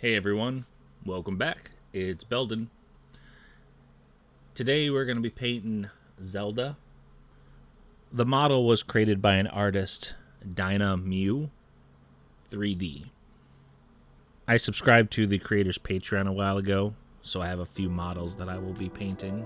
Hey everyone, welcome back. It's Beldin. Today we're going to be painting Zelda. The model was created by an artist, DinaMuuu3D. I subscribed to the creator's Patreon a while ago, so I have a few models that I will be painting.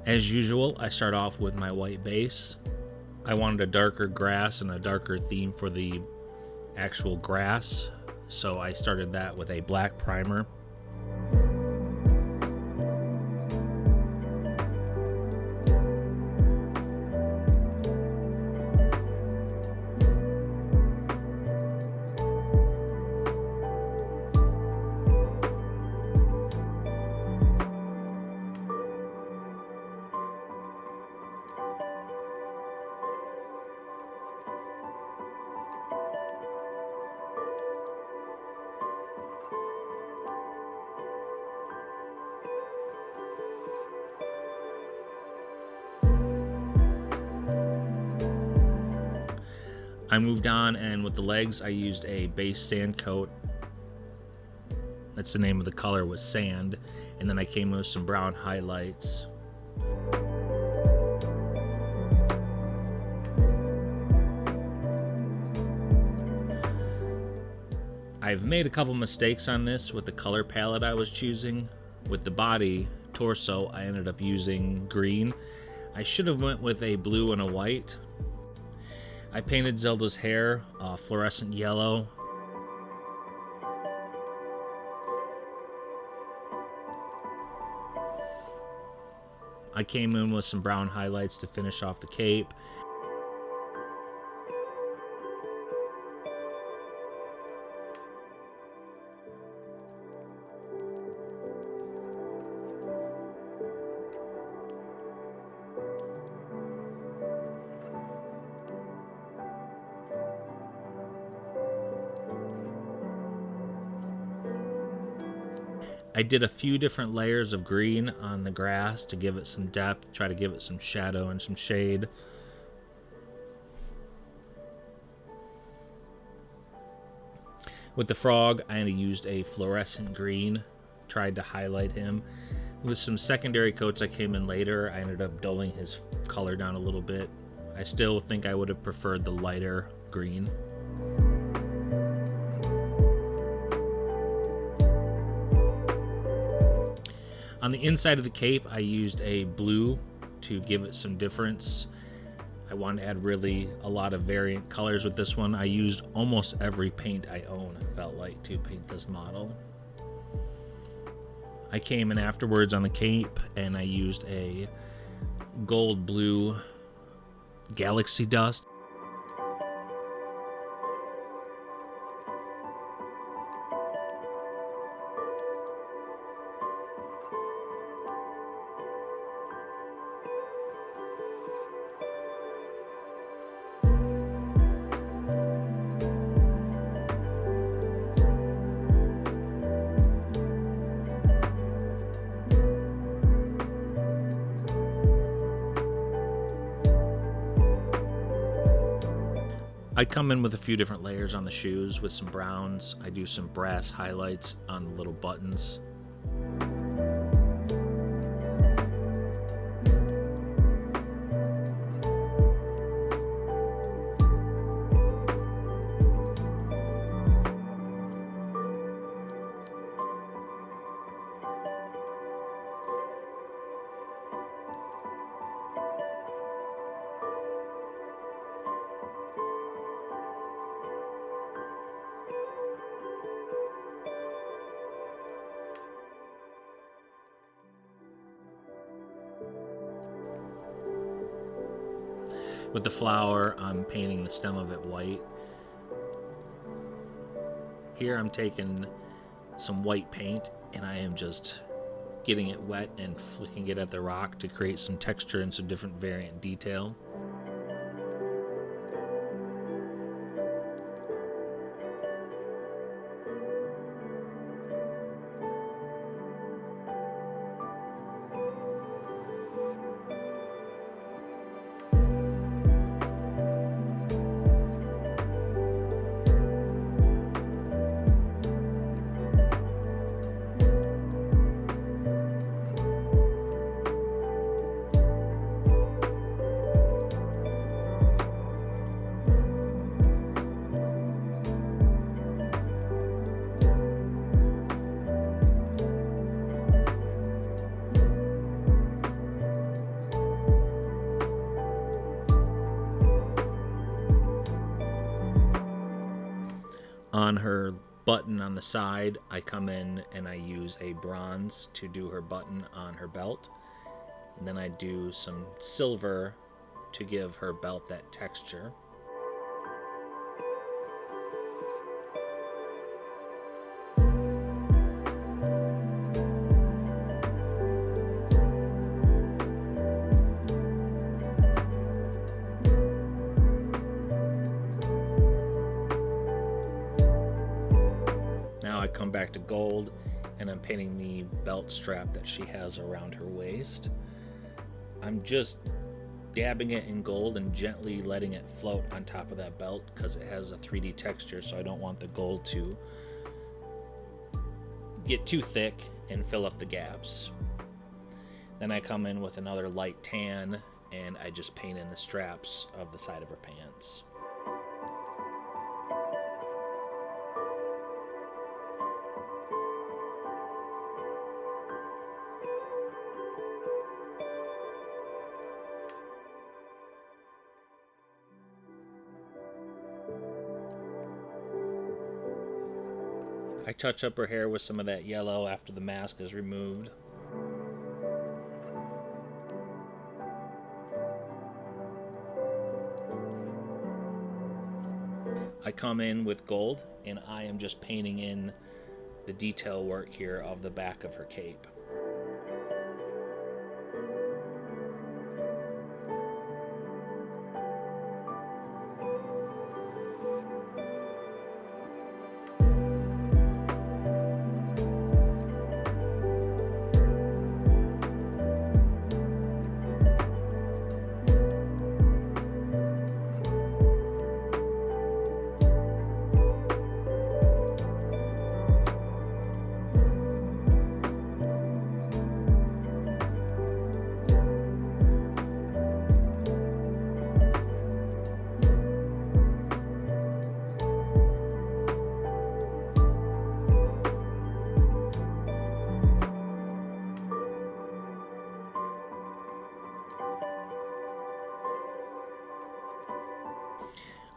As usual, I start off with my white base. I wanted a darker grass and a darker theme for the actual grass, so I started that with a black primer. I moved on, and with the legs I used a base sand coat. That's the name of the color, was sand, and then I came with some brown highlights. I've made a couple mistakes on this with the color palette I was choosing. With the body, torso, I ended up using green. I should have went with a blue and a white. I painted Zelda's hair fluorescent yellow. I came in with some brown highlights to finish off the cape. I did a few different layers of green on the grass to give it some depth, try to give it some shadow and some shade. With the frog, I used a fluorescent green, tried to highlight him. With some secondary coats I came in later, I ended up dulling his color down a little bit. I still think I would have preferred the lighter green. On the inside of the cape, I used a blue to give it some difference. I wanted to add really a lot of variant colors with this one. I used almost every paint I own, it felt like, to paint this model. I came in afterwards on the cape and I used a gold blue galaxy dust. I come in with a few different layers on the shoes with some browns. I do some brass highlights on the little buttons. With the flower, I'm painting the stem of it white. Here I'm taking some white paint and I am just getting it wet and flicking it at the rock to create some texture and some different variant detail. On her button on the side, I come in and I use a bronze to do her button on her belt. And then I do some silver to give her belt that texture. Now I come back to gold and I'm painting the belt strap that she has around her waist. I'm just dabbing it in gold and gently letting it float on top of that belt because it has a 3D texture, so I don't want the gold to get too thick and fill up the gaps. Then I come in with another light tan and I just paint in the straps of the side of her pants. I touch up her hair with some of that yellow after the mask is removed. I come in with gold and I am just painting in the detail work here of the back of her cape.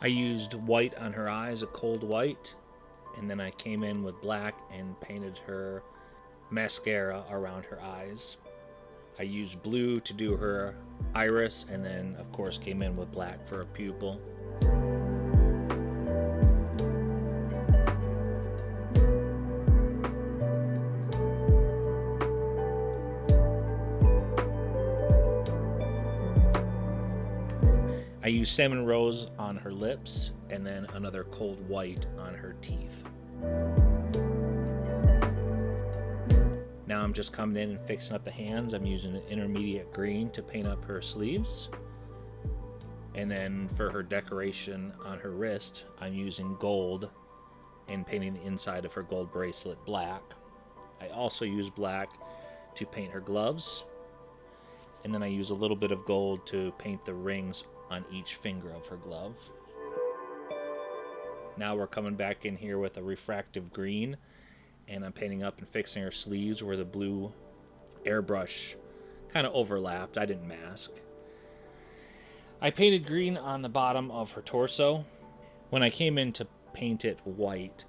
I used white on her eyes, a cold white, and then I came in with black and painted her mascara around her eyes. I used blue to do her iris, and then of course came in with black for a pupil. I used salmon rose on her lips and then another cold white on her teeth. Now I'm just coming in and fixing up the hands. I'm using an intermediate green to paint up her sleeves. And then for her decoration on her wrist, I'm using gold and painting the inside of her gold bracelet black. I also use black to paint her gloves. And then I use a little bit of gold to paint the rings on each finger of her glove. Now we're coming back in here with a refractive green, and I'm painting up and fixing her sleeves where the blue airbrush kind of overlapped. I didn't mask. I painted green on the bottom of her torso. When I came in to paint it white,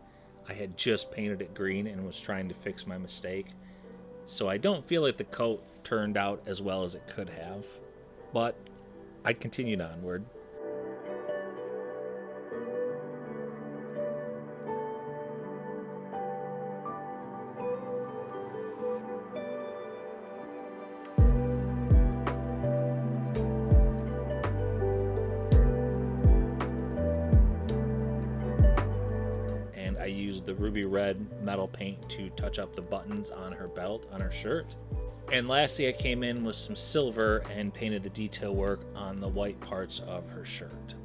I had just painted it green and was trying to fix my mistake. So I don't feel like the coat turned out as well as it could have, but I continued onward. I used the ruby red metal paint to touch up the buttons on her belt, on her shirt. And lastly, I came in with some silver and painted the detail work on the white parts of her shirt.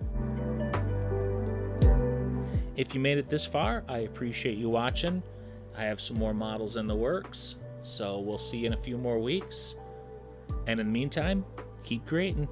If you made it this far, I appreciate you watching. I have some more models in the works, so we'll see you in a few more weeks. And in the meantime, keep creating.